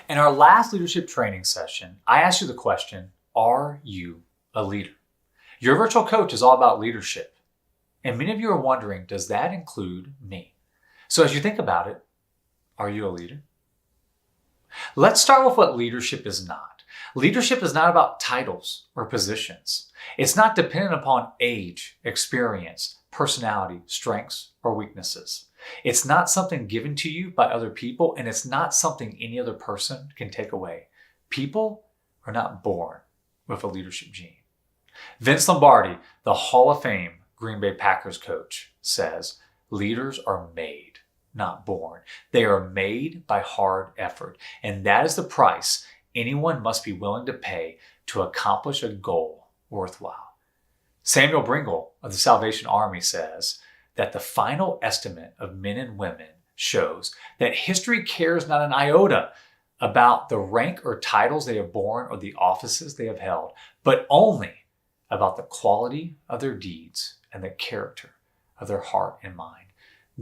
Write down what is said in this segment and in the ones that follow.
In our last leadership training session, I asked you the question, are you a leader? Your virtual coach is all about leadership. And many of you are wondering, does that include me? So as you think about it, are you a leader? Let's start with what leadership is not. Leadership is not about titles or positions. It's not dependent upon age, experience, personality, strengths, or weaknesses. It's not something given to you by other people, and it's not something any other person can take away. People are not born with a leadership gene. Vince Lombardi, the Hall of Fame Green Bay Packers coach, says, leaders are made, not born. They are made by hard effort, and that is the price anyone must be willing to pay to accomplish a goal worthwhile. Samuel Bringle of the Salvation Army says that the final estimate of men and women shows that history cares not an iota about the rank or titles they have borne or the offices they have held, but only about the quality of their deeds and the character of their heart and mind.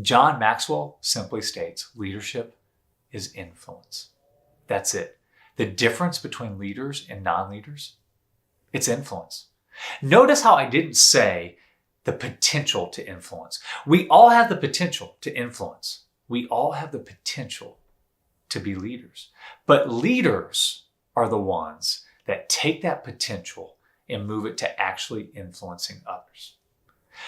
John Maxwell simply states, leadership is influence. That's it. The difference between leaders and non-leaders, it's influence. Notice how I didn't say the potential to influence. We all have the potential to influence. We all have the potential to be leaders. But leaders are the ones that take that potential and move it to actually influencing others.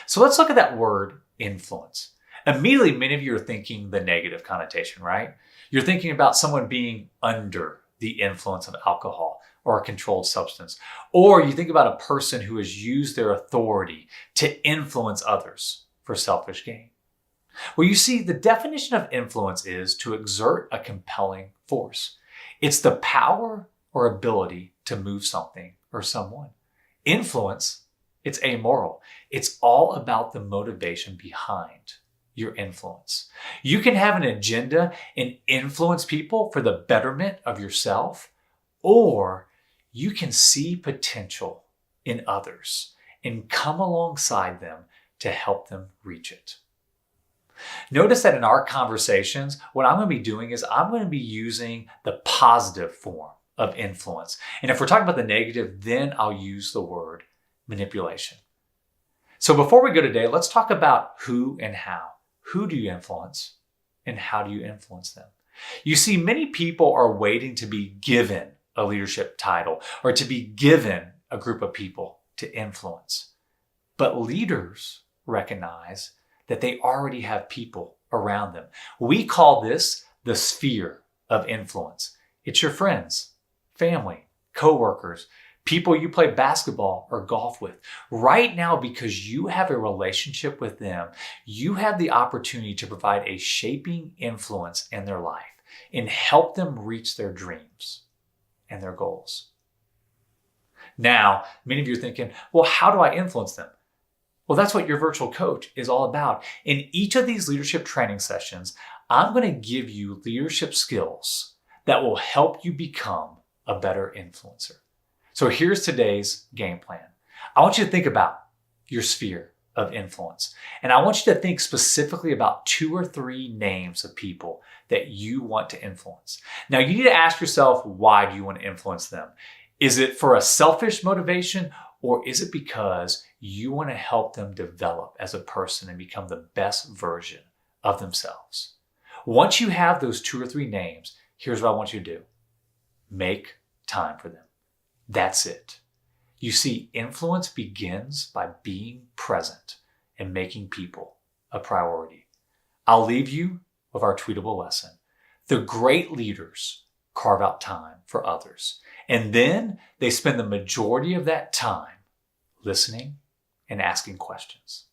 So let's look at that word influence. Immediately, many of you are thinking the negative connotation, right? You're thinking about someone being under the influence of alcohol or a controlled substance. Or you think about a person who has used their authority to influence others for selfish gain. Well, you see, the definition of influence is to exert a compelling force. It's the power or ability to move something or someone. Influence, it's amoral. It's all about the motivation behind your influence. You can have an agenda and influence people for the betterment of yourself, or you can see potential in others and come alongside them to help them reach it. Notice that in our conversations, what I'm going to be doing is I'm going to be using the positive form of influence. And if we're talking about the negative, then I'll use the word manipulation. So before we go today, let's talk about who and how. Who do you influence and how do you influence them? You see, many people are waiting to be given a leadership title or to be given a group of people to influence. But leaders recognize that they already have people around them. We call this the sphere of influence. It's your friends, family, coworkers, people you play basketball or golf with. Right now, because you have a relationship with them, you have the opportunity to provide a shaping influence in their life and help them reach their dreams and their goals. Now, many of you are thinking, well, how do I influence them? Well, that's what your virtual coach is all about. In each of these leadership training sessions, I'm going to give you leadership skills that will help you become a better influencer. So here's today's game plan. I want you to think about your sphere of influence. And I want you to think specifically about 2 or 3 names of people that you want to influence. Now, you need to ask yourself, why do you want to influence them? Is it for a selfish motivation, or is it because you want to help them develop as a person and become the best version of themselves? Once you have those 2 or 3 names, here's what I want you to do. Make time for them. That's it. You see, influence begins by being present and making people a priority. I'll leave you with our tweetable lesson. The great leaders carve out time for others, and then they spend the majority of that time listening and asking questions.